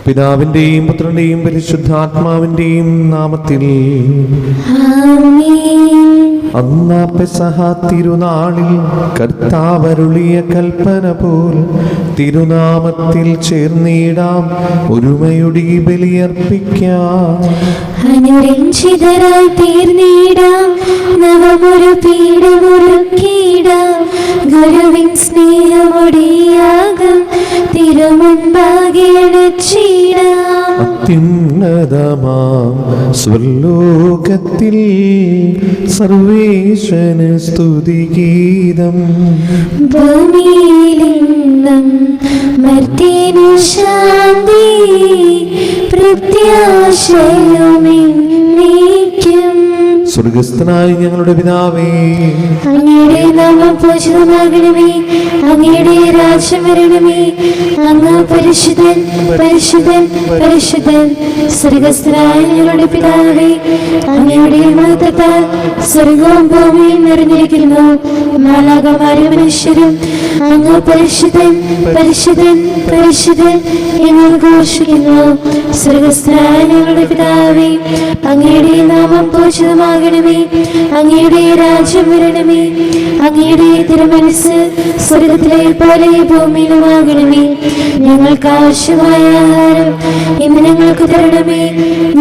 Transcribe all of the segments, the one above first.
പിതാവിന്റെയും പുത്രന്റെയും പരിശുദ്ധാത്മാവിന്റെയും നാമത്തിൽ അന്നാ പെസഹ തിരുനാളിൽ കർത്താവരുളിയ കൽപ്പന പോൽ തിരുനാമത്തിൽ ചേർന്നിടാം, ഒരുമയുടെ ബലിയർപ്പിക്കാം. അനുരഞ്ജിതരായി തീർന്നിടാം, നവമൊരു പീഠമൊരുക്കിടാം, ഗുരുവിൻ സ്നേഹമൊടിയാകും തിരുമുൻപാകെ അണച്ചിടാം. അത്യുന്നതമാം സ്വർലോകത്തിൽ സർവേശ്വരന് സ്തുതിഗീതം, ഭൂമിയിലെന്നും മർത്യനു ശാന്തി, പ്രത്യാശയുമെന്നേക്കും. സ്വർഗസ്ഥനായ ഞങ്ങളുടെ പിതാവേ, അങ്ങയുടെ നാമം പൂജിതമാകണമേ, അങ്ങയുടെ രാജ്യം വരണമേ, അങ്ങ് പരിശുദ്ധൻ പരിശുദ്ധൻ പരിശുദ്ധൻ. സ്വർഗസ്ഥനായ ഞങ്ങളുടെ പിതാവേ, അങ്ങയുടെ മഹത്വത്താൽ സ്വർഗവും ഭൂമിയും നിറഞ്ഞിരിക്കുന്നു. മാലാഖമാരും മനുഷ്യരും അങ്ങ് പരിശുദ്ധൻ പരിശുദ്ധൻ പരിശുദ്ധൻ എന്ന് ഘോഷിക്കുന്നു. സ്വർഗസ്ഥനായ ഞങ്ങളുടെ പിതാവേ, അങ്ങയുടെ നാമം പൂജിതമാകണമേ, അങ്ങയുടെ രാജ്യം വരണമേ, അങ്ങയുടെ തിരുമനസ്സ് സ്വർഗത്തിലെ പോലെ ഭൂമിയിലുമാകണമേ. ഞങ്ങൾക്ക് ആവശ്യമായ ആഹാരം ഇന്ന് ഞങ്ങൾക്ക് തരണമേ.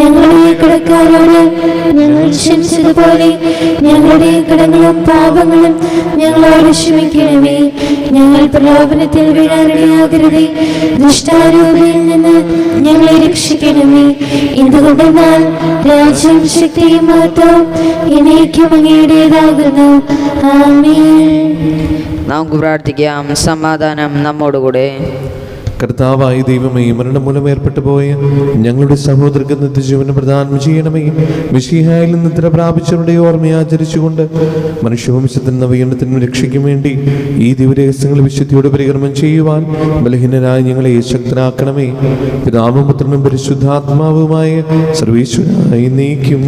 ഞങ്ങളുടെ കടക്കാരോട് ഞങ്ങൾ ക്ഷമിച്ചതുപോലെ ഞങ്ങളുടെ കടങ്ങളും പാപങ്ങളും ഞങ്ങളോട് ക്ഷമിക്കണമേ. ഞങ്ങൾ പ്രലോഭനത്തിൽ വീഴാനിടയാകരുതേ, ദുഷ്ടാരൂപിയിൽ നിന്ന് ഞങ്ങളെ രക്ഷിക്കണമേ. എന്തുകൊണ്ടെന്നാൽ രാജ്യം ശക്തിയും മഹത്വവും എന്നേക്കും അങ്ങയുടേതാകുന്നു. ആമേൻ. നമുക്ക് പ്രാർത്ഥിക്കാം. സമാധാനം നമ്മോടുകൂടെ. കർത്താവായ ദൈവമേ, മരണം മൂലം ഏർപ്പെട്ടു പോയ ഞങ്ങളുടെ സഹോദരർക്ക് നിത്യജീവനം പ്രദാനം ചെയ്യണമേ. മിശിഹായിൽ നിന്ന് നിദ്ര പ്രാപിച്ചവരുടെ ഓർമ്മയെ ആചരിച്ചുകൊണ്ട് മനുഷ്യവംശത്തിന് നവീകരണത്തിനും രക്ഷയ്ക്കും വേണ്ടി ഈ ദിവരഹസ്യങ്ങൾ വിശുദ്ധിയോടെ പരികർമ്മം ചെയ്യുവാൻ ബലഹീനരായ ഞങ്ങളെ ശക്തരാക്കണമേ. പിതാവും പുത്രനും പരിശുദ്ധാത്മാവുമായ സർവീശ്വരനായി നീക്കും.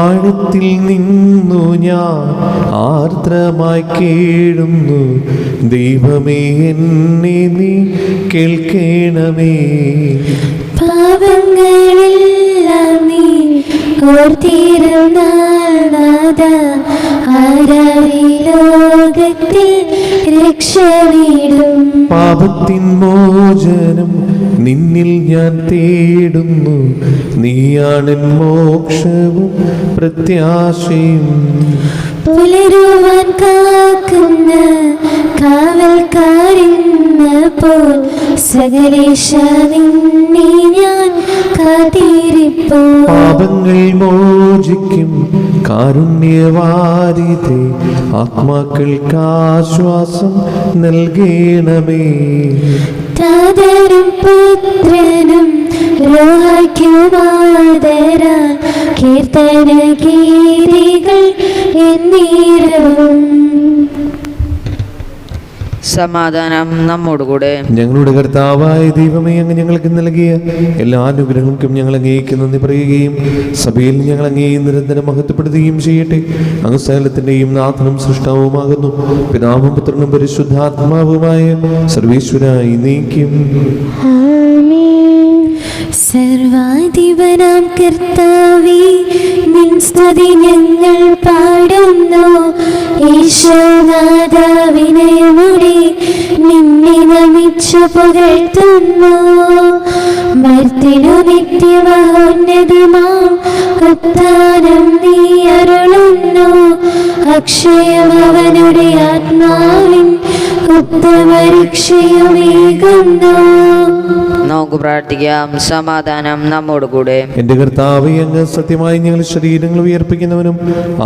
ആഴത്തിൽ നിന്നു ഞാൻ ആർദ്രമായി കേഴുന്നു, ദൈവമേ എന്നെ നീ കേൾക്കണമേ. പാപങ്ങളെല്ലാം നീ ഓർത്തിരുന്നാൽ നാഥാ, ആരായി ലോകത്തിൽ രക്ഷ നേടും. പാപത്തിൻ മോചനം നിന്നിൽ ഞാൻ തേടുന്നു, നീയാണ് മോക്ഷവും പ്രത്യാശയും. പുലരുവാൻ കാക്കുന്ന കാവൽക്കാരെന്ന പോൽ സകലേശ നിന്നെ ഞാൻ കാത്തിരിപ്പോ. പാപങ്ങൾ മോചിക്കും കാരുണ്യവാരിധേ, ആത്മാക്കൾക്ക് ആശ്വാസം നൽകണമേ. താതനും പുത്രനും രോഹായ്ക്കുമാതരാൻ കീർത്തന ഗീതികൾ എന്നീരവും. സമാധാനം നമ്മോടുകൂടെ. ഞങ്ങളുടെ കർത്താവായ ദൈവമേ, അങ്ങ് ഞങ്ങൾക്ക് നൽകിയ എല്ലാ അനുഗ്രഹങ്ങൾക്കും ഞങ്ങൾ അങ്ങേക്ക് നന്ദി പറയുകയും സഭയിൽ ഞങ്ങൾ അങ്ങേ നിരന്തരം മഹത്വപ്പെടുത്തുകയും ചെയ്യട്ടെ. അങ്ങ് സകലത്തിന്റെയും നാഥനും സൃഷ്ടാവുമാകുന്നു. പിതാവും പുത്രനും പരിശുദ്ധാത്മാവുമായ സർവീശ്വരായി നീക്കും. സർവാധിപനാം കർത്താവേ, നിൻ സ്തുതി ഞങ്ങൾ പാടുന്നു. ഈശോനാഥ വിനയമോടെ നിന്നെ നമിച്ചു പുകഴ്ത്തുന്നു. മർത്യനു നിത്യമഹോന്നതമാം ഉത്ഥാനം നീ അരുളുന്നു. അക്ഷയം അവനുടെ ആത്മാവിൻ ഉത്തമരക്ഷയുമേകുന്നു. നമുക്ക് പ്രാർത്ഥിക്കാം. സമാധാനം നമ്മോടുകൂടെ. എന്റെ കർത്താവേ, അങ്ങ് സത്യമായി ഞങ്ങൾ ശരീരങ്ങൾ ഉയർപ്പിക്കുന്നവനും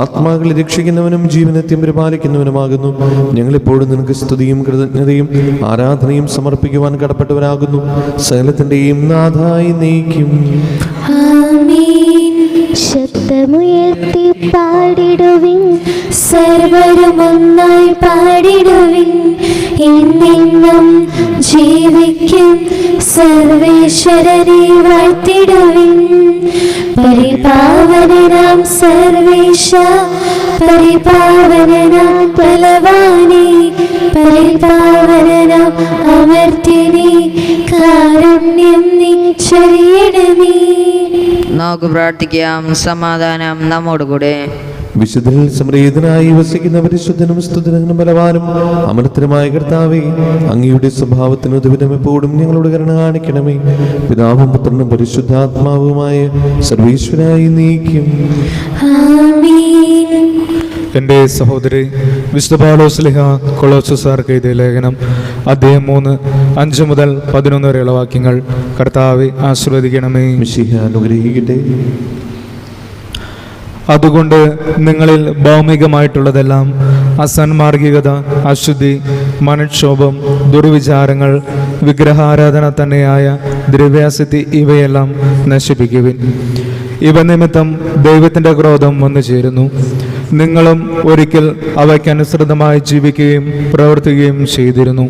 ആത്മാക്കളെ രക്ഷിക്കുന്നവനും ജീവനത്യം പരിപാലിക്കുന്നവനുമാകുന്നു. ഞങ്ങളെപ്പോഴും നിനക്ക് സ്തുതിയും കൃതജ്ഞതയും ആരാധനയും സമർപ്പിക്കുവാൻ കടപ്പെട്ടവരാകുന്നു. സകലത്തിന്റെയും നാഥായി നീക്കും. ശബ്ദമുയർത്തി പാടിടുവിൻ, സർവരും ഒന്നായി പാടിടുവിൻ. എന്നെന്നും ജീവിക്കും സർവേശ്വരനെ വാഴ്ത്തിടുവിൻ. പരിപാവനനാം സർവേശ, പരിപാവനനാം ബലവാനേ, പരിപാവനനാം അമർത്യനേ, കാരുണ്യം നീ ചൊരിയണമേ. നമുക്ക് പ്രാർത്ഥിക്കാം. സമാധാനം നമ്മോടുകൂടെ. വിശുദ്ധരിൽ സംപ്രീതനായി വസിക്കുന്ന പരിശുദ്ധനും സ്തുതിനും ബലവാനും അമർത്തനുമായ കർത്താവേ, അങ്ങയുടെ സ്വഭാവത്തിന് ഉദവിധം എപ്പോഴും ഞങ്ങളോട് കരുണ കാണിക്കണമേ. പിതാവും പുത്രനും പരിശുദ്ധാത്മാവുമായ സർവീശ്വരായി നീക്കും. ആമേൻ. എൻ്റെ സഹോദരി, വിശുദ്ധ പൗലോസ്ലീഹ കൊളോസ്യർക്കാർക്ക് എഴുതിയ ലേഖനം അധ്യായം 3, 5 മുതൽ 11 വരെയുള്ള വാക്യങ്ങൾ. കർത്താവെ ആശീർവദിക്കണമേ. മിശിഹ അനുഗ്രഹിക്കട്ടെ. അതുകൊണ്ട് നിങ്ങളിൽ ഭൗമികമായിട്ടുള്ളതെല്ലാം, അസന്മാർഗികത, അശുദ്ധി, മനക്ഷോഭം, ദുർവിചാരങ്ങൾ, വിഗ്രഹാരാധന തന്നെയായ ദ്രവ്യാസക്തി ഇവയെല്ലാം നശിപ്പിക്കുവിൻ. ഇവ നിമിത്തം ദൈവത്തിൻ്റെ ക്രോധം വന്നു ചേരുന്നു. നിങ്ങളും ഒരിക്കൽ അവയ്ക്കനുസൃതമായി ജീവിക്കുകയും പ്രവർത്തിക്കുകയും ചെയ്തിരുന്നു.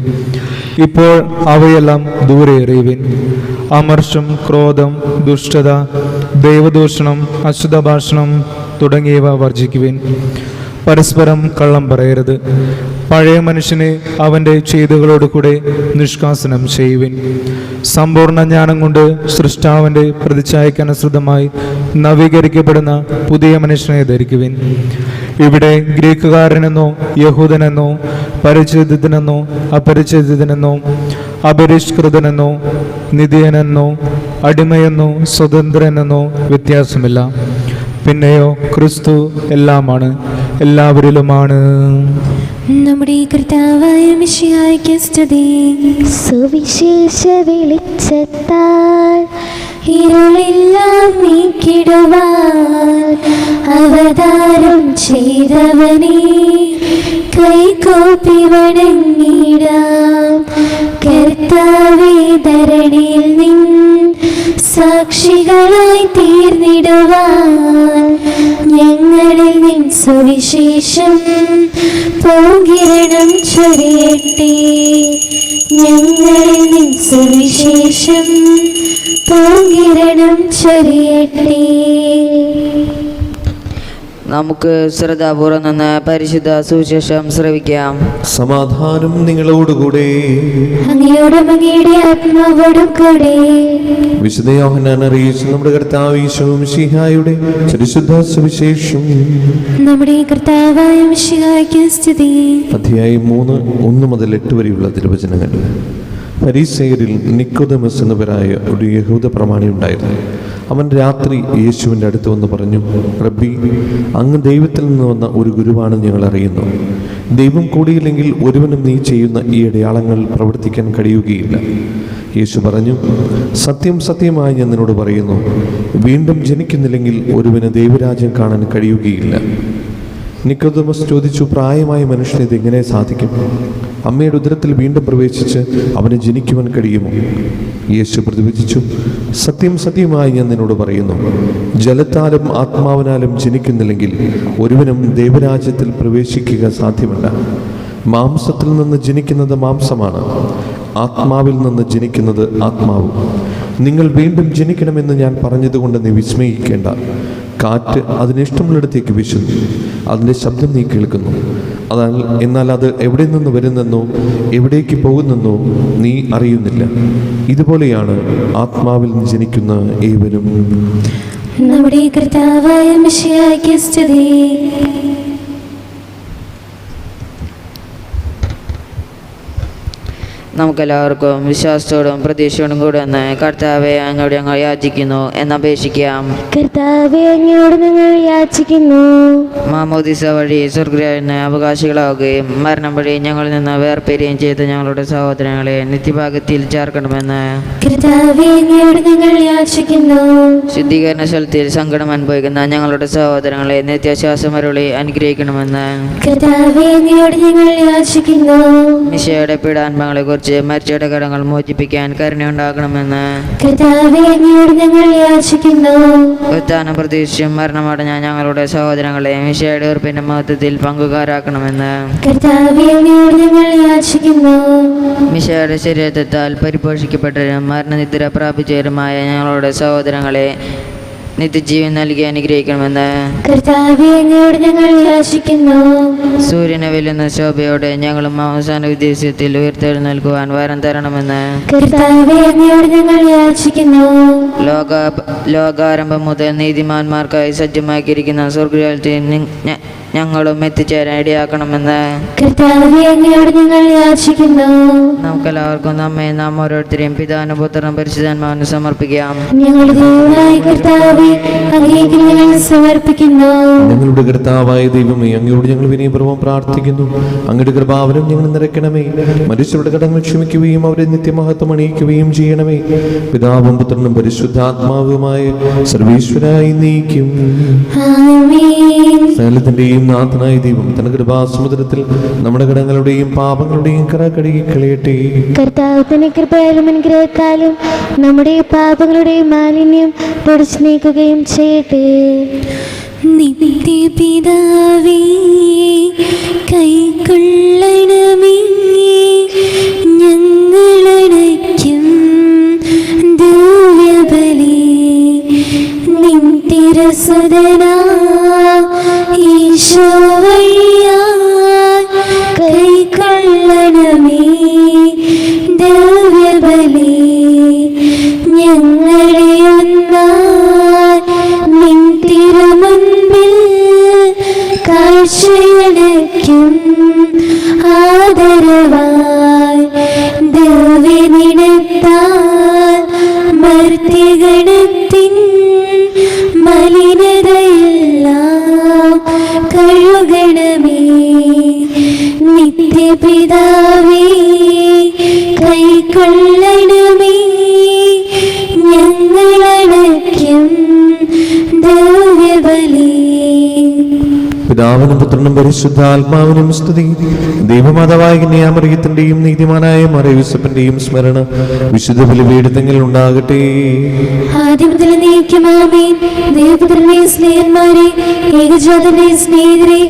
ഇപ്പോൾ അവയെല്ലാം ദൂരെ എറിയുവിൻ. അമർഷം, ക്രോധം, ദുഷ്ടത, ദൈവദൂഷണം, അശുദ്ധ ഭാഷണം തുടങ്ങിയവ വർജിക്കുവിൻ. പരസ്പരം കള്ളം പറയരുത്. പഴയ മനുഷ്യനെ അവൻ്റെ ചെയ്തികളോട് കൂടെ നിഷ്കാസനം ചെയ്യുവിൻ. സമ്പൂർണ്ണ ജ്ഞാനം കൊണ്ട് സൃഷ്ടാവിൻ്റെ പ്രതിച്ഛായക്കനുസൃതമായി നവീകരിക്കപ്പെടുന്ന പുതിയ മനുഷ്യനെ ധരിക്കുവിൻ. ഇവിടെ ഗ്രീക്കുകാരനെന്നോ യഹൂദനെന്നോ പരിച്ഛേദിതനെന്നോ അപരിച്ഛേദിതനെന്നോ അപരിഷ്കൃതനെന്നോ നിധിയനെന്നോ അടിമയെന്നോ സ്വതന്ത്രനെന്നോ വ്യത്യാസമില്ല. പിന്നെയോ ക്രിസ്തു എല്ലാമാണ്, എല്ലാവരിലുമാണ്. നമ്മുടെ കർത്താവായ മിശിഹായ്ക്ക് സ്തുതി. സുവിശേഷ വെളിച്ചത്താൽ ഇരുളെല്ലാം നീക്കിടുവാൻ അവതാരം ചെയ്തവനെ കൈകൂപ്പി വണങ്ങിടാം. കർത്താവേ, ധരണിയിൽ നിൻ സാക്ഷികളായി തീർന്നിടുവാൻ ഞങ്ങളിൽ നിൻ സുവിശേഷം പൂങ്കിരണം ചൊരിയട്ടെ. ഞങ്ങളിൽ നിൻ സുവിശേഷം പൂങ്കിരണം ചൊരിയട്ടെ. നമുക്ക് ശ്രദ്ധാപൂർവം നിന്ന് പരിശുദ്ധ സുവിശേഷം ശ്രവിക്കാം. സമാധാനം നിങ്ങളോടുകൂടെ. അങ്ങയോടും അങ്ങയുടെ ആത്മാവോടും കൂടെ. വിശുദ്ധ യോഹന്നാൻ അറിയിച്ച നമ്മുടെ കർത്താവ് ഈശോ മിശിഹായുടെ പരിശുദ്ധ സുവിശേഷം. നമ്മുടെ കർത്താവായ മിശിഹായ്ക്ക് സ്തുതി. അധ്യായം 3, 1 മുതൽ 8 വരെയുള്ള തിരുവചനങ്ങൾ. ഫരീസയരിൽ നിക്കോദമസ് എന്നവരായ ഒരു യഹൂദ പ്രമാണി ഉണ്ടായിരുന്നു. അവൻ രാത്രി യേശുവിൻ്റെ അടുത്ത് വന്ന് പറഞ്ഞു, റബ്ബി, അങ്ങ് ദൈവത്തിൽ നിന്ന് വന്ന ഒരു ഗുരുവാണ് ഞങ്ങൾ അറിയുന്നു. ദൈവം കൂടിയില്ലെങ്കിൽ ഒരുവനും നീ ചെയ്യുന്ന ഈ അടയാളങ്ങൾ പ്രവർത്തിക്കാൻ കഴിയുകയില്ല. യേശു പറഞ്ഞു, സത്യം സത്യമായി ഞാൻ നിന്നോട് പറയുന്നു, വീണ്ടും ജനിക്കുന്നില്ലെങ്കിൽ ഒരുവന് ദൈവരാജ്യം കാണാൻ കഴിയുകയില്ല. നിക്കോദമസ് ചോദിച്ചു, പ്രായമായ മനുഷ്യന് ഇതെങ്ങനെ സാധിക്കും? അമ്മയുടെ ഉദരത്തിൽ വീണ്ടും പ്രവേശിച്ച് അവന് ജനിക്കുവാൻ കഴിയുമോ? യേശു പ്രതിവചിച്ചു, സത്യം സത്യമായി ഞാൻ നിന്നോട് പറയുന്നു, ജലത്താലും ആത്മാവിനാലും ജനിക്കുന്നില്ലെങ്കിൽ ഒരുവനും ദൈവരാജ്യത്തിൽ പ്രവേശിക്കുക സാധ്യമല്ല. മാംസത്തിൽ നിന്ന് ജനിക്കുന്നത് മാംസമാണ്, ആത്മാവിൽ നിന്ന് ജനിക്കുന്നത് ആത്മാവും. നിങ്ങൾ വീണ്ടും ജനിക്കണമെന്ന് ഞാൻ പറഞ്ഞതുകൊണ്ട് നീ വിസ്മയിക്കേണ്ട. കാറ്റ് അതിനിഷ്ടമുള്ളിടത്തേക്ക് വീശുന്നു, അതിൻ്റെ ശബ്ദം നീ കേൾക്കുന്നു, എന്നാൽ അത് എവിടെ നിന്ന് വരുന്നെന്നോ എവിടേക്ക് പോകുന്നെന്നോ നീ അറിയുന്നില്ല. ഇതുപോലെയാണ് ആത്മാവിൽ നിന്ന് ജനിക്കുന്ന ഏവരും. നമ്മുടെ കർത്താവായ മിശിഹായ്ക്ക് സ്തുതി. നമുക്കെല്ലാവർക്കും വിശ്വാസത്തോടും പ്രതീക്ഷയോടും കൂടെ ഒന്ന് കർത്താവെ അങ്ങോട്ട് ഞങ്ങൾ യാചിക്കുന്നു എന്നപേക്ഷിക്കാം. കർത്താവേ, അങ്ങയോട് ഞങ്ങൾ യാചിക്കുന്നു. മാമോദിസ വഴി സ്വർഗ്ഗരാജ്യത്തിന് അവകാശികളാവുകയും മരണം വഴി ഞങ്ങളിൽ നിന്ന് വേർപിരിയുകയും ചെയ്ത ഞങ്ങളുടെ സഹോദരങ്ങളെ നിത്യഭാഗത്തിൽ ചേർക്കണമെന്ന് കർത്താവേ, അങ്ങയോട് ഞങ്ങൾ യാചിക്കുന്നു. ശുദ്ധീകരണ സ്ഥലത്തിൽ സങ്കടം അനുഭവിക്കുന്ന ഞങ്ങളുടെ സഹോദരങ്ങളെ നിത്യശ്വാസം അരുളി അനുഗ്രഹിക്കണമെന്ന് കർത്താവേ, അങ്ങയോട് ഞങ്ങൾ യാചിക്കുന്നു. മിശിഹായുടെ പീഡാനുഭവങ്ങളെ കുറിച്ച് മരിച്ചവരുടെ കടങ്ങൾ മോചിപ്പിക്കാൻ കരുണയുണ്ടാകണമെന്ന് കർത്താവേ, അങ്ങയോട് ഞങ്ങൾ യാചിക്കുന്നു. ഉത്ഥാനം പ്രതീക്ഷിച്ചും മരണമടഞ്ഞ ഞങ്ങളുടെ സഹോദരങ്ങളെ മിശിഹായുടെ ഉറപ്പിന്റെ മഹത്വത്തിൽ പങ്കുകാരാക്കണമെന്ന് കർത്താവേ, അങ്ങയോട് ഞങ്ങൾ യാചിക്കുന്നു. മിശിഹായുടെ ശരീരത്താൽ പരിപോഷിക്കപ്പെട്ടവരും മരണനിദ്ര പ്രാപിച്ചവരുമായ ഞങ്ങളുടെ സഹോദരങ്ങളെ നിത്യജീവൻ നൽകി അനുഗ്രഹിക്കണമെന്ന് കർത്താവേ അങ്ങയോട് ഞങ്ങൾ യാചിക്കുന്നു. സൂര്യനെ വെല്ലുന്ന ശോഭയോടെ ഞങ്ങളും അവസാന ഉദ്ദേശത്തിൽ ഉയർത്തെഴുന്നേൽക്കുവാൻ വരം തരണമെന്ന് കർത്താവേ അങ്ങയോട് ഞങ്ങൾ യാചിക്കുന്നു. ലോകാരംഭം മുതൽ നീതിമാന്മാർക്കായി സജ്ജമാക്കിയിരിക്കുന്ന സ്വർഗ്ഗരാജ്യത്തിൽ ഞങ്ങളും എത്തിച്ചേരാൻ ഇടയാക്കണമെന്ന് കർത്താവേ അങ്ങയോട് ഞങ്ങൾ യാചിക്കുന്നു. നമുക്കെല്ലാവർക്കും നമ്മെ നാം ഓരോരുത്തരെയും പിതാവിനും പുത്രനും പരിശുദ്ധാത്മാവിനും സമർപ്പിക്കാം. ഞങ്ങളുടെ ദൈവമായ കർത്താവേ അങ്ങേക്ക് ഞങ്ങൾ സമർപ്പിക്കുന്നു. ഞങ്ങളുടെ കർത്താവായ ദൈവമേ, അങ്ങയോട് ഞങ്ങൾ വിനയപൂർവ്വം പ്രാർത്ഥിക്കുന്നു. അങ്ങയുടെ കൃപാവരം ഞങ്ങൾ നിറയ്ക്കണമേ. മരിച്ചവരുടെ കടങ്ങൾ ക്ഷമിക്കുകയും അവരെ നിത്യമഹത്വം അണിയിക്കുകയും ചെയ്യണമേ. പിതാവും പുത്രനും പരിശുദ്ധാത്മാവുമായ സർവീശ്വരായി നീക്കും. ആമേൻ. സകലത്തിന്റെയും നാഥനായ ദൈവം തന്റെ കൃപാസമുദ്രത്തിൽ നമ്മുടെ കടങ്ങളുടെയും പാപങ്ങളുടെയും കറ കഴുകി കളയട്ടെ. കർത്താവ് തന്റെ കൃപയാലും അനുഗ്രഹത്താലും നമ്മുടെ പാപങ്ങളുടെയും മാലിന്യം തുടച്ചു നീക്കുകയും ചെയ്യട്ടെ. നിത്യപിതാവേ കൈക്കൊള്ളണമേ ഞങ്ങളടയ്ക്കും ദിവ്യബലി. നിൻ തിരുസുതനാ ഈശോ വഴിയായി കൈക്കൊള്ളണമേ ദിവ്യബലി. ഞങ്ങളെ ഒന്നായി നിൻ തിരുമുൻപിൽ കാഴ്ചയടയ്ക്കും ആദരവായി ദിവ്യനിടത്താൽ മർത്യഗണത്തിൻ മലിനതയെല്ലാം കഴുകണമേ. നിത്യപിതാവേ കൈക്കൊള്ളണമേ ഞങ്ങളടയ്ക്കും ദിവ്യബലി. പിതാവിനും പുത്രനും പരിശുദ്ധാത്മാവിനും സ്തുതി. ദൈവമാതാവായ കന്യാമറിയത്തിന്റെയും നീതിമാനായ മറിയൂസഫിന്റെയും സ്മരണ വിശുദ്ധ ബലിപീഠത്തിൽ ഉണ്ടാകട്ടെ. ആദ്യം മുതൽ എന്നേക്കും ആമേൻ. ദൈവപുത്രനെ സ്നേഹന്മാരെ, ഏകജാതന്റെ സ്നേഹിതരെ,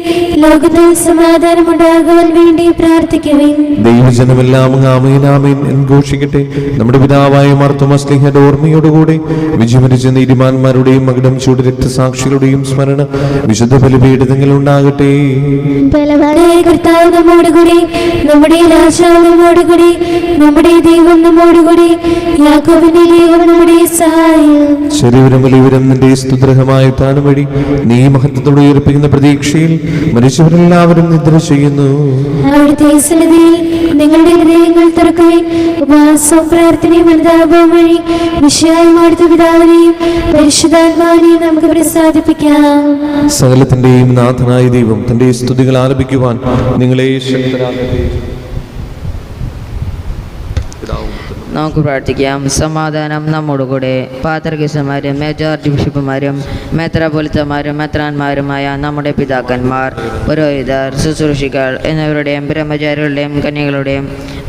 ലോകത്തിൽ സമാധാനം ഉണ്ടാകുവാൻ വേണ്ടി പ്രാർത്ഥിക്കുവിൻ. ദൈവജനമെല്ലാം ആമേൻ ആമേൻ എൻഘോഷിക്കട്ടെ. നമ്മുടെ പിതാവായ മാർത്തോമാശ്ലീഹയുടെ ഓർമ്മയോടുകൂടെ വിജയമരിച്ച നീതിമാന്മാരുടെയും മകുടം ചൂട് രക്തസാക്ഷികളുടെയും സ്മരണ വിശുദ്ധ ബലിപീഠത്തിൽ ഉണ്ടാകട്ടെ. ബലവാനായ കർത്താവ് നമ്മോടുകൂടി, നമ്മുടെ രാജാവ് നമ്മോടുകൂടി, നമ്മുടെ ദൈവം നമ്മോടുകൂടി, യാക്കോബിന്റെ ദൈവം നമ്മുടെ സഹായം. ശരീരം വലിയവരും നിന്റെ സ്തുത്രഹമായ താനും വഴി നീ മഹത്വത്തോടെ ഉയർപ്പിക്കുന്ന പ്രതീക്ഷയിൽ മരിച്ചവരെല്ലാവരും നിദ്ര ചെയ്യുന്നു. അവിടുത്തെ സന്നിധിയിൽ നിങ്ങളുടെ ഹൃദയങ്ങൾ തുറക്കുകയും ഉപവാസവും പ്രാർത്ഥനയും അനുതാപവും വഴി വിശുദ്ധായ അടുത്ത പിതാവിനെയും പരിശുദ്ധാത്മാവിനെയും നമുക്ക് പ്രസാദിപ്പിക്കാം. സകലത്തിന്റെയും നാഥനായ ദൈവം തന്റെ സ്തുതികൾ ആലപിക്കുവാൻ നിങ്ങളെ ശക്തരാക്കട്ടെ. നമുക്ക് പ്രാർത്ഥിക്കാം. സമാധാനം നമ്മോടുകൂടെ. പാത്രകേശന്മാരും മേജോർജി ബിഷപ്പുമാരും മെത്രാപൊലിത്തമാരും മെത്രാന്മാരുമായ നമ്മുടെ പിതാക്കന്മാർ, പുരോഹിതർ, ശുശ്രൂഷികൾ എന്നിവരുടെയും ബ്രഹ്മചാരികളുടെയും കന്യകളുടെയും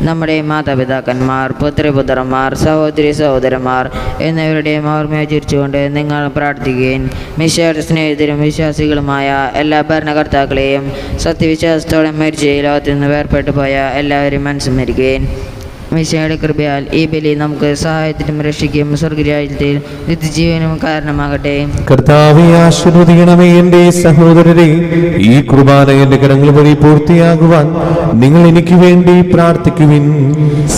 നമ്മുടെ മാതാപിതാക്കന്മാർ, പുത്രപുത്രന്മാർ, സഹോദരി സഹോദരന്മാർ എന്നിവരുടെയും ഓർമ്മയാചരിച്ചുകൊണ്ട് നിങ്ങൾ പ്രാർത്ഥിക്കുകയും മിശിഹായുടെ സ്നേഹിതരും വിശ്വാസികളുമായ എല്ലാ ഭരണകർത്താക്കളെയും സത്യവിശ്വാസത്തോടെ മരിച്ച ലോകത്തിൽ നിന്ന് വേർപെട്ടു പോയ എല്ലാവരും മനസ്സുമരിക്കുകയും മിശിഹായുടെ കൃപയാൽ ഈ ബലി നമുക്ക് സഹായത്തിനും രക്ഷിക്കും സ്വർഗരാജ്യത്തിൽ നിത്യജീവനും കാരണമാകട്ടെ. കർത്താവേ, ആശീർവദിക്കണമേ എന്റെ സഹോദരരെ. ഈ കുർബാന എന്റെ കരങ്ങൾ വഴി പൂർത്തിയാകുവാൻ നിങ്ങൾ എനിക്ക് വേണ്ടി പ്രാർത്ഥിക്കുവിൻ.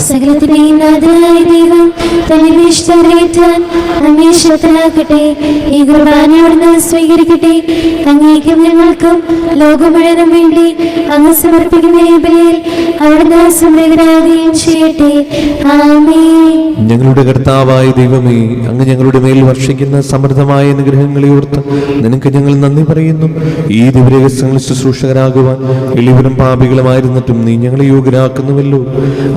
സകലത്തിന്റെയും നാഥനായ ദൈവം തന്നെ ഇഷ്ടമേറ്റാൻ അങ്ങേ ശക്തനാക്കട്ടെ. ഈ കുർബാനയോട് സ്വീകരിക്കട്ടെ. അങ്ങേക്കും ഞങ്ങൾക്കും ലോകം മുഴുവനും വേണ്ടി അങ്ങ് സമർപ്പിക്കുന്ന ഈ ബലിയിൽ അവിടുന്ന് സംപ്രീതരാകുകയും ചെയ്യട്ടെ. ആമേൻ. ഞങ്ങളുടെ കർത്താവായ ദൈവമേ, അങ്ങ് ഞങ്ങളുടെ മേൽ വർഷിക്കുന്ന സമൃദ്ധമായ അനുഗ്രഹങ്ങളെ ഓർത്ത് നിനക്ക് ഞങ്ങൾ നന്ദി പറയുന്നു. ഈ ദിവ്യരഹസ്യങ്ങളിൽ ശുശ്രൂഷകരാകുവാൻ എളിവരും പാപികളുമായിരുന്നിട്ടും നീ ഞങ്ങളെ യോഗ്യരാക്കുന്നുവല്ലോ.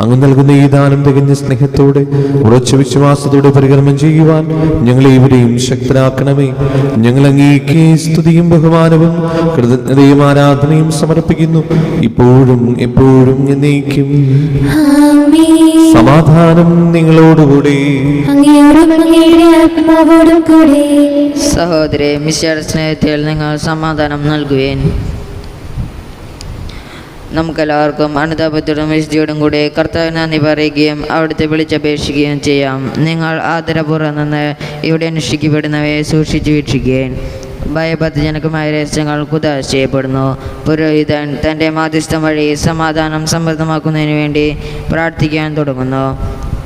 അങ്ങ് നൽകുന്ന ഈ ദാനം തികഞ്ഞ സ്നേഹത്തോടെ ഉറച്ച വിശ്വാസത്തോടെ പരികർമ്മം ചെയ്യുവാൻ ഞങ്ങളെ ഇവരെയും ശക്തരാക്കണമേ. ഞങ്ങൾ അങ്ങേക്ക് സ്തുതിയും ബഹുമാനവും കൃതജ്ഞതയും ആരാധനയും സമർപ്പിക്കുന്നു, ഇപ്പോഴും എപ്പോഴും എന്നേക്കും. ആമേൻ. സമാധാനം നിങ്ങളോടുകൂടി. അങ്ങയോടും അങ്ങയുടെ ആത്മാവോടും കൂടെ. സഹോദരി മിശിഹായുടെ സ്നേഹത്തിൽ നിങ്ങൾ സമാധാനം നൽകുവേൻ. നമുക്കെല്ലാവർക്കും അനുതാപത്തോടും വിശുദ്ധിയോടും കൂടെ കർത്താവിന് നന്ദി പറയുകയും അവിടുത്തെ വിളിച്ചപേക്ഷിക്കുകയും ചെയ്യാം. നിങ്ങൾ ആദരപൂർവ്വം നിന്ന് ഇവിടെ അനുഷ്ഠിക്കപ്പെടുന്നവയെ സൂക്ഷിച്ചു വീക്ഷിക്കുകയും ഭയഭക്തിജനകമായ രഹസ്യങ്ങൾ കുദാശ ചെയ്യപ്പെടുന്നു. പുരോഹിതൻ തൻ്റെ മാധ്യസ്ഥം വഴി സമാധാനം സമൃദ്ധമാക്കുന്നതിന് വേണ്ടി പ്രാർത്ഥിക്കാൻ തുടങ്ങുന്നു.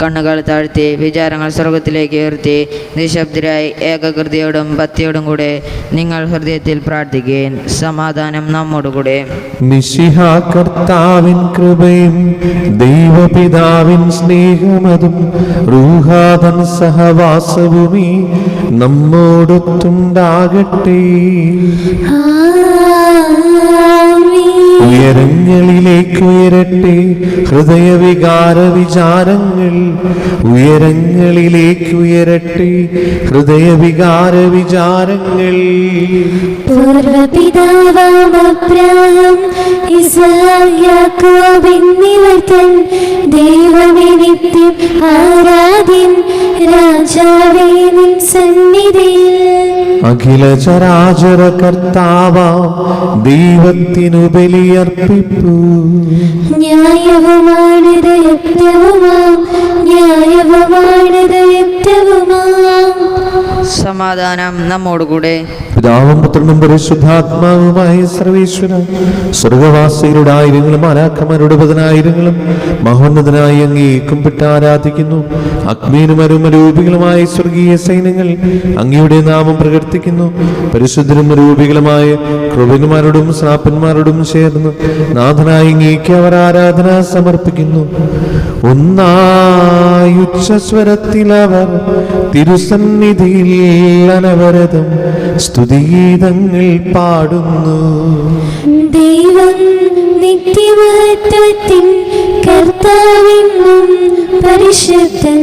കണ്ണുകൾ താഴ്ത്തി വിചാരങ്ങൾ സ്വർഗത്തിലേക്ക് ഉയർത്തി നിശബ്ദരായി ഏകകൃതിയോടും ഭക്തിയോടും കൂടെ നിങ്ങൾ ഹൃദയത്തിൽ പ്രാർത്ഥിക്കുകയും സമാധാനം നമ്മോടുകൂടെ. മിശിഹാ കർത്താവിൻ കൃപയും ദൈവപിതാവിൻ സ്നേഹമതും റൂഹാതൻ സഹവാസവുമീ നമ്മോടൊത്തുണ്ടാകട്ടെ. ഉയരങ്ങളിലേക്ക് ഉയരട്ടെ ഹൃദയവികാര വിചാരങ്ങൾ, ഉയരങ്ങളിലേക്ക് ഉയരട്ടെ ഹൃദയവികാര വിചാരങ്ങൾ. പൂർവപിതാവാം അബ്രാഹാം, ഇസ്ഹാക്ക്, യാക്കോബ് എന്നിവർ തൻ ദൈവമേ നിത്യം ആരാധ്യൻ, രാജാവേ നിൻ സന്നിധിയിൽ. അഖില ചരാചര കർത്താവാം ദൈവത്തിനു ബലിയർപ്പിപ്പൂ. ന്യായവുമാണിത് യുക്തവുമാം, ന്യായവുമാണിത് യുക്തവുമാം. സമാധാനം നമ്മോടുകൂടെ. പിതാവും പുത്രനും പരിശുദ്ധാത്മാവുമായ സർവേശ്വര, സ്വർഗവാസികളുടെ ആയിരങ്ങളും മാലാഖമാരുടെ പതിനായിരങ്ങളും മഹോന്നതനായി അങ്ങേ കുമ്പിട്ട് ആരാധിക്കുന്നു. അഗ്നിയും അരുമരൂപികളുമായ സ്വർഗീയ സൈന്യങ്ങൾ അങ്ങയുടെ നാമം പ്രകീർത്തിക്കുന്നു. പരിശുദ്ധരും രൂപികളുമായ ക്രൂപന്മാരോടും ശ്രാപ്പന്മാരോടും ചേർന്ന് നാഥനായി അങ്ങേക്ക് അവർ ആരാധന സമർപ്പിക്കുന്നു. ഒന്നായുച്ചസ്വരത്തിൽ അവർ തിരുസന്നിധിയിൽ അനവരതം സ്തുതിഗീതങ്ങൾ പാടുന്നു. ദൈവം നിത്യമഹത്വത്തിൻ കർത്താവെന്നും പരിശുദ്ധൻ,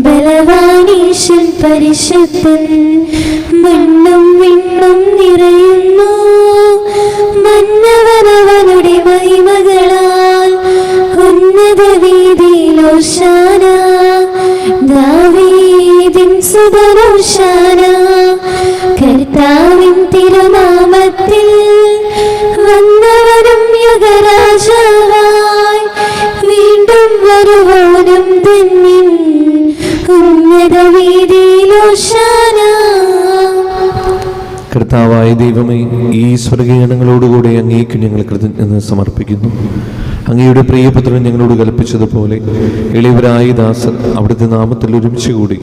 ബലവാനീശൻ പരിശുദ്ധൻ. മണ്ണും വിണ്ണും നിറയുന്നു മന്നവനവനുടെ മഹിമകളാൽ. ഉന്നത വീതിയിൽ ഹോശാന, ദാവീദിൻ സുതൻ ഹോശാന. കർത്താവിൻ തിരുനാമത്തിൽ വന്നവനും യുഗരാജാവായി വീണ്ടും വരുവാനും തന്നിൻ. ഉന്നത വീതിയിൽ ഹോശാന. കർത്താവായ ദൈവമേ, ഈ സ്വർഗീയഗണങ്ങളോടുകൂടി അങ്ങേക്ക് ഞങ്ങൾ കൃതജ്ഞത സമർപ്പിക്കുന്നു. അങ്ങയുടെ പ്രിയപുത്രൻ ഞങ്ങളോട് കൽപ്പിച്ചതുപോലെ എളിയവരായ ദാസർ അവിടുത്തെ നാമത്തിൽ ഒരുമിച്ച് കൂടി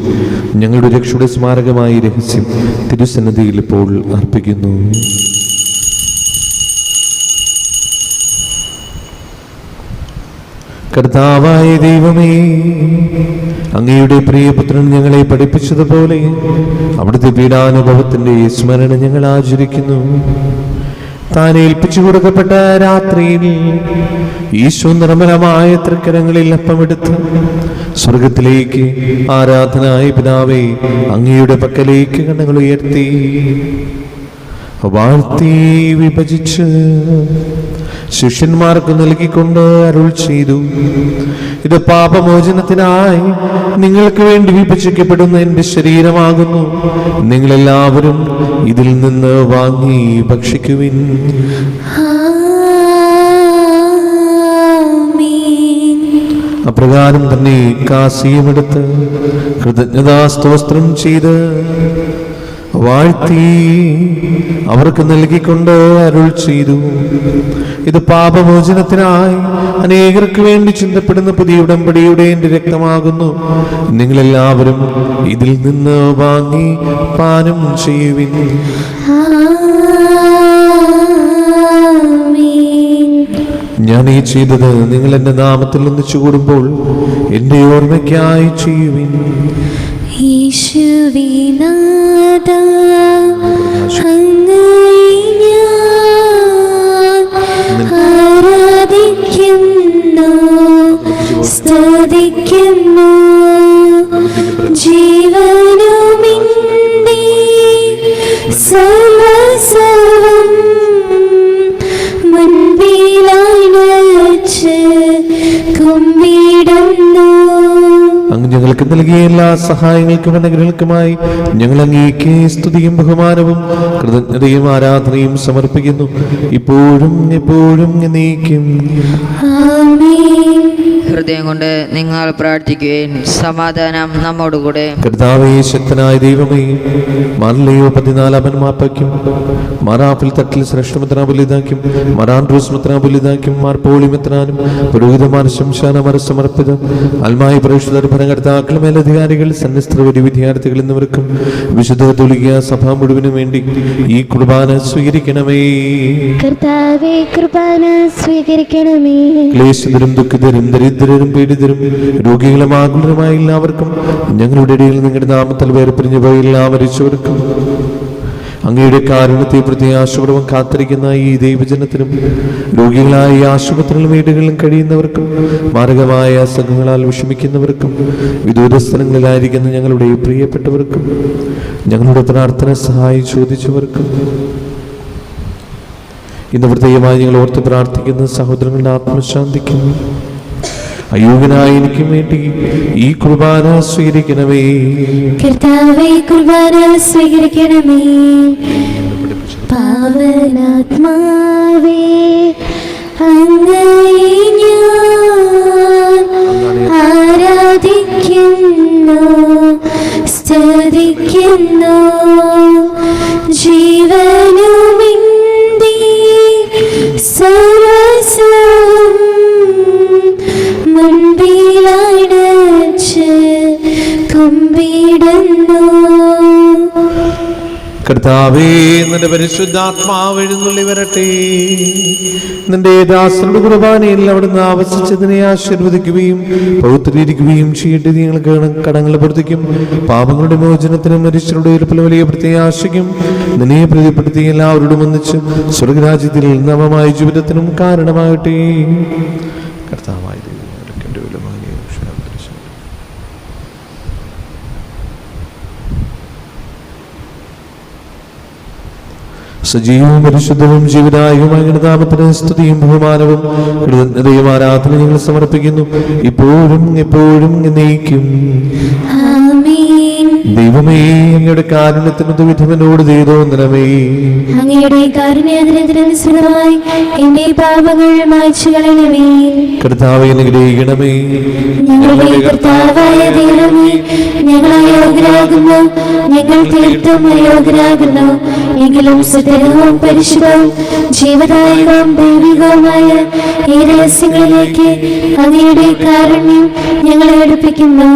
ഞങ്ങളുടെ രക്ഷയുടെ സ്മാരകമായ രഹസ്യം തിരുസന്നിധിയിൽ ഇപ്പോൾ അർപ്പിക്കുന്നു. കർത്താവായ ദൈവമേ, അങ്ങയുടെ പ്രിയപുത്രൻ ഞങ്ങളെ പഠിപ്പിച്ചതുപോലെ അവിടുത്തെ പീഡാനുഭവത്തിന്റെ സ്മരണ ഞങ്ങൾ ആചരിക്കുന്നു. താൻ ഏൽപ്പിച്ചു കൊടുക്കപ്പെട്ട രാത്രിയിൽ ഈശോ നിർമ്മലമായ തൃക്കരങ്ങളിൽ അപ്പമെടുത്ത് സ്വർഗത്തിലേക്ക് ആരാധനായ പിതാവേ അങ്ങയുടെ പക്കലേക്ക് കണ്ണുകൾ ഉയർത്തി വാഴ്ത്തി വിഭജിച്ച് ശിഷ്യന്മാർക്ക് നൽകിക്കൊണ്ട് അരുൾ ചെയ്തു, ഇത് പാപമോചനത്തിനായി നിങ്ങൾക്ക് വേണ്ടി വിഭജിക്കപ്പെടുന്ന എൻ്റെ ശരീരമാകുന്നു. നിങ്ങളെല്ലാവരും ഇതിൽ നിന്ന് വാങ്ങി ഭക്ഷിക്കുവിൻ. അപ്രകാരം തന്നെ കാസിയുമെടുത്ത് കൃതജ്ഞതാസ്തോത്രം ചെയ്ത് വാഴ്ത്തി അവർക്ക് നൽകിക്കൊണ്ട് അരുൾ ചെയ്തു, ഇത് പാപമോചനത്തിനായി അനേകർക്ക് വേണ്ടി ചിന്തപ്പെടുന്ന പുതിയ ഉടമ്പടിയുടെ എൻ്റെ രക്തമാകുന്നു. നിങ്ങളെല്ലാവരും ഇതിൽ നിന്ന് വാങ്ങി പാനം ചെയ്യുവിൻ. ഞാൻ ഈ ചെയ്തത് നിങ്ങൾ എൻ്റെ നാമത്തിൽ ഒന്നിച്ചു കൂടുമ്പോൾ എൻ്റെ ഓർമ്മയ്ക്കായി ചെയ്യുവിൻ. യേശുവിനാഥ അങ്ങയെ ഞാൻ ആരാധിക്കുന്നു, സ്തുതിക്കുന്നു. ജീവനുമിന്റെ സർവ്വം മുൻപിലായി വച്ച് കുമ്പിടുന്നു. അങ്ങ് ഞങ്ങൾ ഞങ്ങൾക്ക് നൽകിയ എല്ലാ സഹായങ്ങൾക്കും അനുഗ്രഹങ്ങൾക്കുമായി ഞങ്ങൾ അങ്ങേക്ക് സ്തുതിയും ബഹുമാനവും കൃതജ്ഞതയും ആരാധനയും സമർപ്പിക്കുന്നു, ഇപ്പോഴും എപ്പോഴും എന്നേക്കും. ആമേൻ. ഹൃദയം കൊണ്ട് നിങ്ങൾ പ്രാർത്ഥിക്കുകയും സമാധാനം നമ്മോടുകൂടെ. കർത്താവേ, ശക്തനായ ദൈവമേ, മാർലയോ 14 മാപ്പയ്ക്കും മാറാപ്പിൽ തട്ടിൽ ശ്രേഷ്ഠമെത്രാപുലിതാക്കും മാറാൻഡ്രൂസ് മെത്രാപുലിതാക്കും മാർ പോളിമെത്രാനും പുരോഹിതമാർ ശംശാനമാർ സമർപ്പിതം അൽമായി പ്രേക്ഷിതർ ഭരണകർത്താക്കൾ മേലധികാരികൾ സന്യസ്ത്രവരി വിദ്യാർത്ഥികൾ എന്നിവർക്കും വിശുദ്ധ തുലിക സഭ മുഴുവനും വേണ്ടി ഈ കുർബാന സ്വീകരിക്കണമേ. കർത്താവേ, കുർബാന സ്വീകരിക്കണമേ. ക്ലേശിതരും ദുഃഖിതരും ദരിദ്രരും പീഡിതരും രോഗികളും ആകുലരുമായ എല്ലാവർക്കും ഞങ്ങളുടെ ഇടയിൽ നിങ്ങളുടെ നാമത്തിൽ വേർപിരിഞ്ഞു പോയ എല്ലാ മരിച്ചവർക്കും അങ്ങയുടെ കാരുണ്യത്തെ പ്രത്യാശപൂർവ്വം കാത്തിരിക്കുന്ന ഈ ദൈവജനത്തിനും രോഗികളായ ഈ ആശുപത്രികളും വീടുകളിലും കഴിയുന്നവർക്കും മാരകമായ അസുഖങ്ങളാൽ വിഷമിക്കുന്നവർക്കും വിദൂര സ്ഥലങ്ങളിലായിരിക്കുന്ന ഞങ്ങളുടെ പ്രിയപ്പെട്ടവർക്കും ഞങ്ങളുടെ പ്രാർത്ഥന സഹായം ചോദിച്ചവർക്കും ഇന്ന് പ്രത്യേകമായി ഞങ്ങൾ ഓർത്ത് പ്രാർത്ഥിക്കുന്ന സഹോദരങ്ങളുടെ ആത്മശാന്തിക്കും അയോഗ്യനായ എനിക്കും വേണ്ടി ഈ കുർബാന സ്വീകരിക്കണമേ. കർത്താവേ, കുർബാന സ്വീകരിക്കണമേ. പാവനാത്മാവേ, അങ്ങയെ ഞാൻ ആരാധിക്കുന്നു, സ്തുതിക്കുന്നു. ജീവനുമിന്ദി സർവസ്വം മുൻപിലടച്ച് കുമ്പിടുന്നു. കർത്താവേ, നിന്റെ പരിശുദ്ധാത്മാവ് എഴുന്നള്ളി വരട്ടെ. നിന്റെ ദാസരുടെ കുർബാനയിൽ അവിടുന്ന് ആവസിച്ചതിനെ ആശീർവദിക്കുകയും പൗത്രീകരിക്കുകയും ചെയ്യട്ടെ. നിങ്ങൾക്ക് കടങ്ങൾ പ്രവർത്തിക്കും പാപങ്ങളുടെ മോചനത്തിനും മരിച്ചവരുടെ ഉയർപ്പിൽ വലിയ പ്രത്യാശയ്ക്കും നിന്നെ പ്രീതിപ്പെടുത്തി എല്ലാവരോടും ഒന്നിച്ച് സ്വർഗരാജ്യത്തിൽ നവമായ ജീവിതത്തിനും കാരണമാകട്ടെ. കർത്താവായ സജീവവും പരിശുദ്ധവും ജീവനായകമായ നാമത്തിന് സ്തുതിയും ബഹുമാനവും കൃതജ്ഞതയും ആരാധന ഞങ്ങൾ സമർപ്പിക്കുന്നു, ഇപ്പോഴും എപ്പോഴും എന്നേക്കും. ദൈവമേ, അങ്ങയുടെ കാരുണ്യത്തിന് വിധവനോട് ചെയ്തോന്നണമേ. അങ്ങയുടെ കാരുണ്യാതിരനുസൃതമായി എന്റെ പാപങ്ങൾ മായ്ച്ചു കളയണമേ. കർത്താവേ, അനുഗ്രഹിക്കണമേ. ഞങ്ങളുടെ കർത്താവായ ദൈവമേ, ഞങ്ങൾ അയോഗ്യരാകുന്നു, ഞങ്ങൾ തീർത്തും അയോഗ്യരാകുന്നു. എങ്കിലും സുദൃഢവും പരിശുദ്ധവും ജീവദായകവും ദൈവികവുമായ ഈ രഹസ്യങ്ങളിലേക്ക് അങ്ങയുടെ കാരുണ്യം ഞങ്ങളെ അടുപ്പിക്കുന്നു.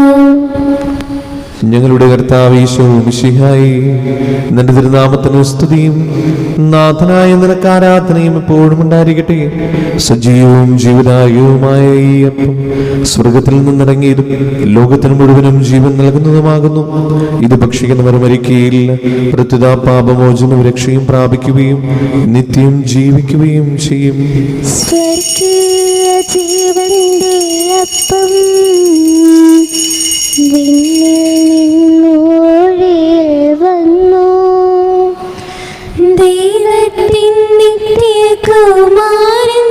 ഞങ്ങളുടെ കർത്താവ് ഈശോ മിശിഹായി, നിന്റെ തിരുനാമത്തിന് സ്തുതിയും നാഥനായ നിനക്ക് ആരാധനയും എപ്പോഴും ഉണ്ടായിരിക്കട്ടെ. സജീവവും ജീവദായകവുമായ ഈ അപ്പം സ്വർഗത്തിൽ നിന്നിറങ്ങിയതും ലോകത്തിന് മുഴുവനും ജീവൻ നൽകുന്നതുമാകുന്നു. ഇത് ഭക്ഷിക്കുന്നവർ മരിക്കുകയില്ല, പ്രത്യുത പാപമോചനവും രക്ഷയും പ്രാപിക്കുകയും നിത്യം ജീവിക്കുകയും ചെയ്യും. സ്വർഗീയ ജീവന്റെ അപ്പം വന്നു, ദൈവത്തിൻ നിത്യകുമാരൻ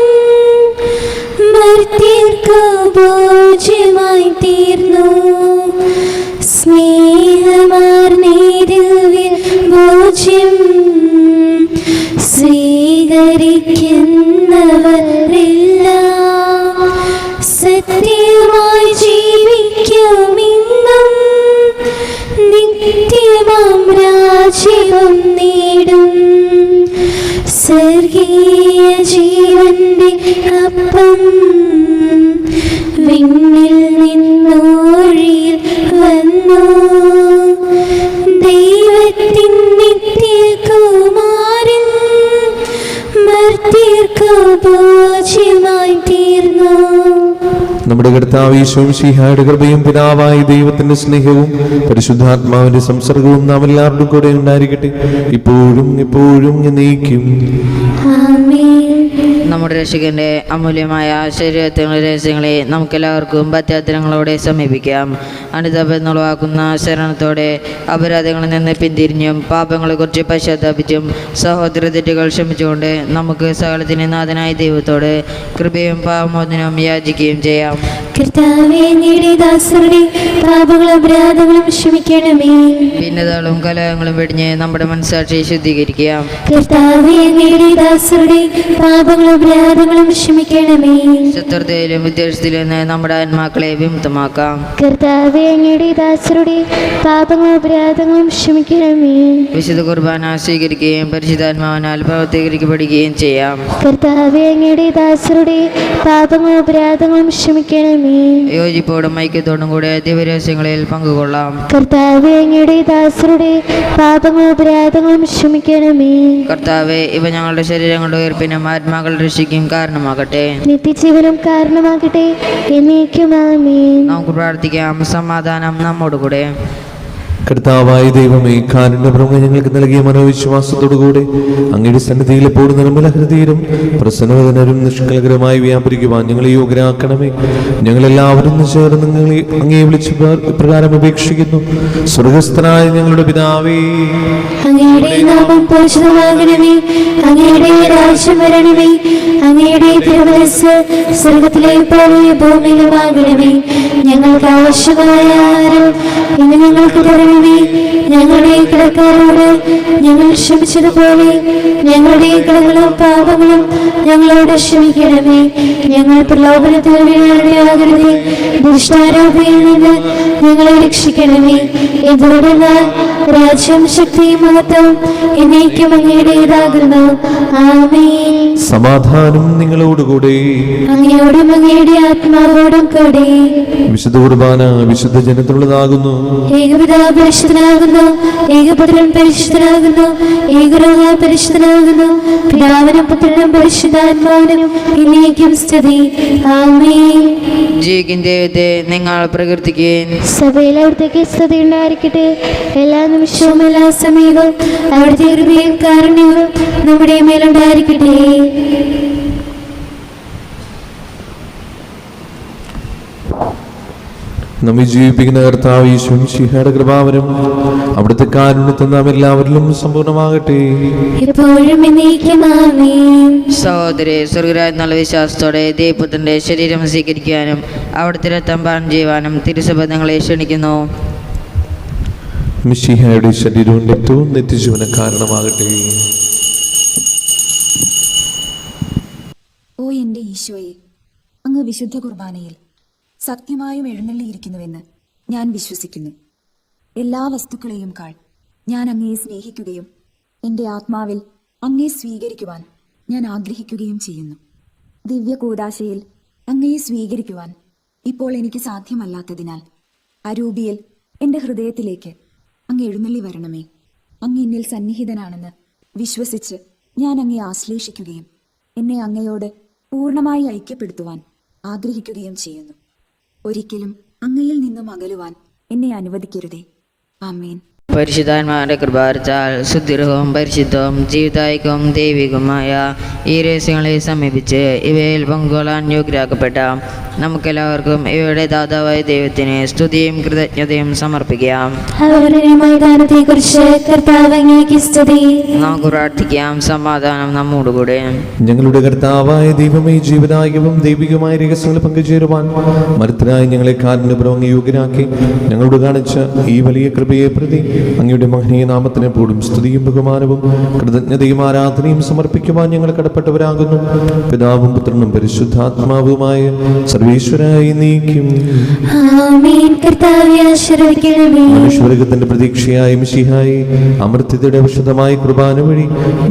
മർത്യർക്കു ഭോജ്യമായി തീർന്നു. സ്നേഹമാർന്ന ദിവ്യ ഭോജ്യം സ്വീകരിക്കുന്നവരെല്ലാം സത്യമായി ജീവിക്കുമെന്നും നിത്യമാം രാജ്യവും നേടും. സ്വർഗീയ ജീവന്റെ അപ്പം വിണ്ണിൽ നിന്നൊഴിയിൽ വന്നു, ദൈവത്തിൻ നിത്യകുമാരൻ മർത്യർക്കു ഭോജ്യമായി തീർന്നു. നമ്മുടെ കർത്താവ് ഈശോ മിശിഹായുടെ കൃപയും പിതാവായ ദൈവത്തിന്റെ സ്നേഹവും പരിശുദ്ധാത്മാവിന്റെ സംസർഗവും നാം എല്ലാവരുടെ കൂടെ ഉണ്ടായിരിക്കട്ടെ, ഇപ്പോഴും എപ്പോഴും എന്നേക്കും. ആമേൻ. നമ്മുടെ രക്ഷകന്റെ അമൂല്യമായ ശരീരത്തിലുള്ള രഹസ്യങ്ങളെ നമുക്കെല്ലാവർക്കും പശ്ചാത്തലങ്ങളോടെ സമീപിക്കാം. അനുതാപെന്നുളവാക്കുന്ന ശരണത്തോടെ അപരാധങ്ങളിൽ നിന്ന് പിന്തിരിഞ്ഞും പാപങ്ങളെക്കുറിച്ച് പശ്ചാത്താപിച്ചും സഹോദര തെറ്റുകൾ ക്ഷമിച്ചുകൊണ്ട് നമുക്ക് സകലത്തിന് നാഥനായ ദൈവത്തോട് കൃപയും പാപമോചനവും യാചിക്കുകയും ചെയ്യാം. കർത്താവേ, അങ്ങയുടെ ദാസരുടെ പാപങ്ങളും അപരാധങ്ങളും ക്ഷമിക്കണമേ. ഭിന്നതകളും കലഹങ്ങളും വെടിഞ്ഞ് നമ്മുടെ മനസ്സാക്ഷിയെ ശുദ്ധീകരിക്കാം. കർത്താവേ, അങ്ങയുടെ ദാസരുടെ പാപങ്ങളും അപരാധങ്ങളും ക്ഷമിക്കണമേ. ശത്രുതയിലും വിദ്വേഷത്തിലും നിന്ന് നമ്മുടെ ആത്മാക്കളെ വിമുക്തമാക്കാം. കർത്താവേ, അങ്ങയുടെ ദാസരുടെ പാപങ്ങളും അപരാധങ്ങളും ക്ഷമിക്കണമേ. വിശുദ്ധ കുർബാന സ്വീകരിക്കുകയും പരിശുദ്ധാത്മാവിനാൽ പ്രവർത്തീകരിക്കപ്പെടുകയും ചെയ്യാം. കർത്താവേ, അങ്ങയുടെ ദാസരുടെ പാപങ്ങളും അപരാധങ്ങളും ക്ഷമിക്കണമേ. യോജിപ്പോടും ഐക്യത്തോടും കൂടെ ദിവരഹസ്യങ്ങളിൽ പങ്കുകൊള്ളാം. കർത്താവേ, അങ്ങയുടെ ദാസരുടെ പാപങ്ങളും അപരാധങ്ങളും ക്ഷമിക്കണമേ. കർത്താവെ, ഇവ ഞങ്ങളുടെ ശരീരങ്ങളുടെ ഉയർപ്പിനും ആത്മാക്കളുടെ രക്ഷയ്ക്കും കാരണമാകട്ടെ. നിത്യജീവനും കാരണമാകട്ടെ. എന്നേക്കും ആമേൻ. നമുക്ക് പ്രാർത്ഥിക്കാം. സമാധാനം നമ്മോടുകൂടെ. കർത്താവായ ദൈവമേ, കാരുണ്യപ്രമുഖ ഞങ്ങൾക്ക് നൽകിയ മനോവിശ്വാസത്തോടുകൂടെ അങ്ങയുടെ സന്നിധിയിൽ എപ്പോഴും നിർമ്മല ഹൃദയരും പ്രസന്നവദനരും നിഷ്കളങ്കരമായി വ്യാപരിക്കുവാൻ ഞങ്ങളെ യോഗ്യരാക്കണമേ. ഞങ്ങളെല്ലാവരും ചേർന്ന് നിങ്ങളെ അങ്ങയെ വിളിച്ച് പ്രകാരം അപേക്ഷിക്കുന്നു. സ്വർഗസ്ഥനായ ഞങ്ങളുടെ പിതാവേ, അങ്ങയുടെ നാമം പൂജിതമാകണമേ. അങ്ങയുടെ രാജ്യം വരണമേ. അങ്ങയുടെ തിരുമനസ്സ് സ്വർഗത്തിലെ പോലെ ഭൂമിയിലുമാകണമേ. ഞങ്ങൾക്ക് ആവശ്യമായ ആഹാരം ഇന്ന് ഞങ്ങൾക്ക് തരണമേ. ഞങ്ങളുടെ കടക്കാരോട് ഞങ്ങൾ ക്ഷമിച്ചതുപോലെ ഞങ്ങളുടെ കടങ്ങളും പാപങ്ങളും ഞങ്ങളോട് ക്ഷമിക്കണമേ. ഞങ്ങൾ പ്രലോഭനത്തിൽ വീഴാകരുതേ. ദുഷ്ടാരോപയിൽ നിന്ന് ഞങ്ങളെ രക്ഷിക്കണമേ. എന്തുകൊണ്ടെന്നാൽ രാജ്യം, ശക്തിയും മഹത്വവും എന്നേക്കും അങ്ങയുടേതാകുന്നു. ആമേൻ. സമാധാനം നിങ്ങളോടുകൂടെ. അങ്ങയോടും അങ്ങയുടെ ആത്മാവോടും കൂടെ. വിശുദ്ധ കുർബാന വിശുദ്ധ ജനത്തിനുള്ളതാകുന്നു. ഏകപിതാവ് പരിശുദ്ധനാകുന്നു. ഏകപുത്രൻ പരിശുദ്ധനാകുന്നു. ഏകരൂഹ പരിശുദ്ധനാകുന്നു. പിതാവിനും പുത്രനും പരിശുദ്ധാത്മാവിനും എന്നേക്കും സ്തുതി. ആമേൻ. ജീവിക്കുന്ന ദൈവത്തെ നിങ്ങൾ പ്രകീർത്തിക്കുകയും സഭയിൽ അവിടുത്തേക്ക് സ്തുതി ഉണ്ടായിരിക്കട്ടെ. എല്ലാ നിമിഷവും എല്ലാ സമയവും അവിടുത്തെ കൃപയും കാരുണ്യവും നമ്മുടെ മേലുണ്ടായിരിക്കട്ടെ. നമ്മെ ജീവിപ്പിക്കുന്ന കർത്താവ് യേശു മിശിഹായുടെ കൃപാവരം അവിടുത്തെ കാരുണ്യത്തിൽ നാം എല്ലാവരിലും സമ്പൂർണ്ണമാകട്ടെ. എപ്പോഴും എന്നേക്കും ആമേൻ. സഹോദരി, സ്വർഗരാജ് എന്നുള്ള വിശ്വാസത്തോടെ ദൈവപുത്രന്റെ ശരീരം സ്വീകരിക്കാനും അവിടുത്തെ രക്തം പാനം ചെയ്യുവാനും തിരുസഭ നിങ്ങളെ ക്ഷണിക്കുന്നു. മിശിഹായുടെ ശരീരവും രക്തവും നിത്യജീവന കാരണമാകട്ടെ. ഓ എൻ്റെ ഈശോയെ, അങ്ങ് വിശുദ്ധ കുർബാനയിൽ സത്യമായും എഴുന്നള്ളിയിരിക്കുന്നുവെന്ന് ഞാൻ വിശ്വസിക്കുന്നു. എല്ലാ വസ്തുക്കളെയും കാൾ ഞാൻ അങ്ങയെ സ്നേഹിക്കുകയും എൻ്റെ ആത്മാവിൽ അങ്ങയെ സ്വീകരിക്കുവാൻ ഞാൻ ആഗ്രഹിക്കുകയും ചെയ്യുന്നു. ദിവ്യ കൂദാശയിൽ അങ്ങയെ സ്വീകരിക്കുവാൻ ഇപ്പോൾ എനിക്ക് സാധ്യമല്ലാത്തതിനാൽ അരൂപിയിൽ എൻ്റെ ഹൃദയത്തിലേക്ക് അങ്ങ് എഴുന്നള്ളി വരണമേ. അങ്ങ് എന്നിൽ സന്നിഹിതനാണെന്ന് വിശ്വസിച്ച് ഞാൻ അങ്ങയെ ആശ്ലേഷിക്കുകയും എന്നെ അങ്ങയോട് പൂർണ്ണമായി ഐക്യപ്പെടുത്തുവാൻ ആഗ്രഹിക്കുകയും ചെയ്യുന്നു. ഒരിക്കലും അങ്ങയിൽ നിന്നും അകലുവാൻ എന്നെ അനുവദിക്കരുതേ. ആമേൻ. പരിശുദ്ധാത്മാവിന്റെ കൃപാർച്ചാൽ ശുദ്ധിരവും പരിശുദ്ധവും ജീവിതായികവും ദൈവികവുമായ ഈ രഹസ്യങ്ങളെ സമീപിച്ച് ഇവയിൽ പങ്കുകൊള്ളാൻ യോഗ്യരാക്കപ്പെട്ട നമുക്കെല്ലാവർക്കും ഇവയുടെ ദാതാവായ ദൈവത്തിന് സ്തുതിയും കൃതജ്ഞതയും സമർപ്പിക്കാം. നമുക്ക് പ്രാർത്ഥിക്കാം. സമാധാനം നമ്മോടുകൂടെ. ഞങ്ങളുടെ കർത്താവായ ദൈവമേ, ജീവനായകവും ദൈവികമായ രഹസ്യങ്ങൾ പങ്കുചേരുവാൻ മരുത്തരായി ഞങ്ങളെ കാരുണ്യപൂർവ്വം യോഗ്യരാക്കി ഞങ്ങളോട് കാണിച്ച ഈ വലിയ കൃപയെ പ്രതി അങ്ങയുടെ മഹനീയ നാമത്തിന് എപ്പോഴും സ്തുതിയും ബഹുമാനവും കൃതജ്ഞതയും ആരാധനയും സമർപ്പിക്കുവാൻ ഞങ്ങൾ കടപ്പെട്ടവരാകുന്നു. പിതാവും പുത്രനും പരിശുദ്ധാത്മാവുമായ സർവേശ്വരായി നീക്കും. മനുഷ്യവർഗത്തിന്റെ പ്രതീക്ഷയായ മിശിഹായി അമൃത്യതയുടെ വിശുദ്ധമായ കുർബാന വഴി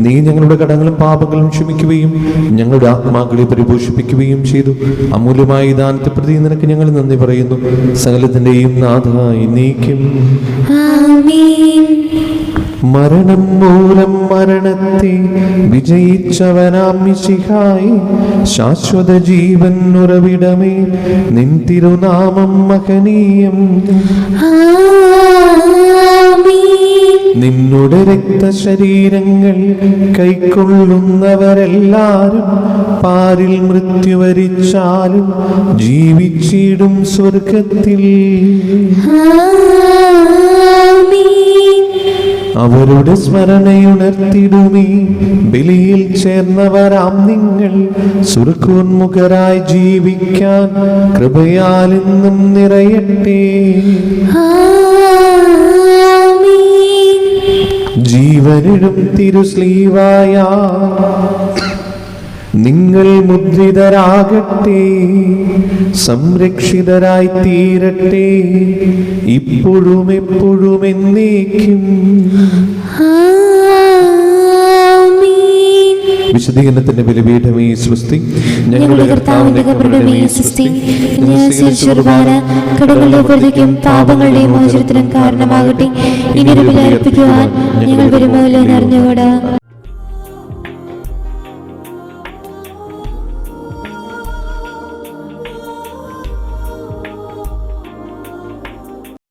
നീ ഞങ്ങളുടെ കടങ്ങളും പാപങ്ങളും ക്ഷമിക്കുകയും ഞങ്ങളുടെ ആത്മാക്കളെ പരിപോഷിപ്പിക്കുകയും ചെയ്തു. അമൂല്യമായ ദാനത്തെ പ്രതി നിനക്ക് ഞങ്ങൾ നന്ദി പറയുന്നു. സകലത്തിന്റെയും നാഥായി നീക്കും. മരണം മൂലം മരണത്തെ വിജയിച്ചവനാം മിശിഹായി ശാശ്വത ജീവൻ ഉറവിടമേ, നിൻ തിരുനാമം മഹനീയം. നിന്നുടെ രക്തശരീരങ്ങൾ കൈക്കൊള്ളുന്നവരെല്ലാരും പാരിൽ മൃത്യു വരിച്ചാലും ജീവിച്ചിടും സ്വർഗത്തിൽ. അവരുടെ സ്മരണയുണർത്തിടുമീ ബലിയിൽ ചേർന്നവരാം നിങ്ങൾ. സ്വർഗോന്മുഖരായി ജീവിക്കാൻ കൃപയാൽ എന്നും നിറയട്ടെ. ജീവനിടും തിരുസ്ലീവായ നിങ്ങൾ മുദ്രിതരാകട്ടെ, സംരക്ഷിതരായി തീരട്ടെ, ഇപ്പോഴും എപ്പോഴും എന്നേക്കും. വിശുദ്ധീകരണത്തിന്റെ ബലിപീഠമേ സ്വസ്തി. ഞങ്ങളുടെ കർത്താവിന്റെ കബറിടമേ സ്വസ്തി. കടങ്ങളുടെ പ്രതിക്കും പാപങ്ങളുടെയും മോചനത്തിനും കാരണമാകട്ടെ. ഇനി ഒരു ബലി അർപ്പിക്കുവാൻ ഞങ്ങൾ വരുമല്ലോ എന്നറിഞ്ഞുകൂടാ.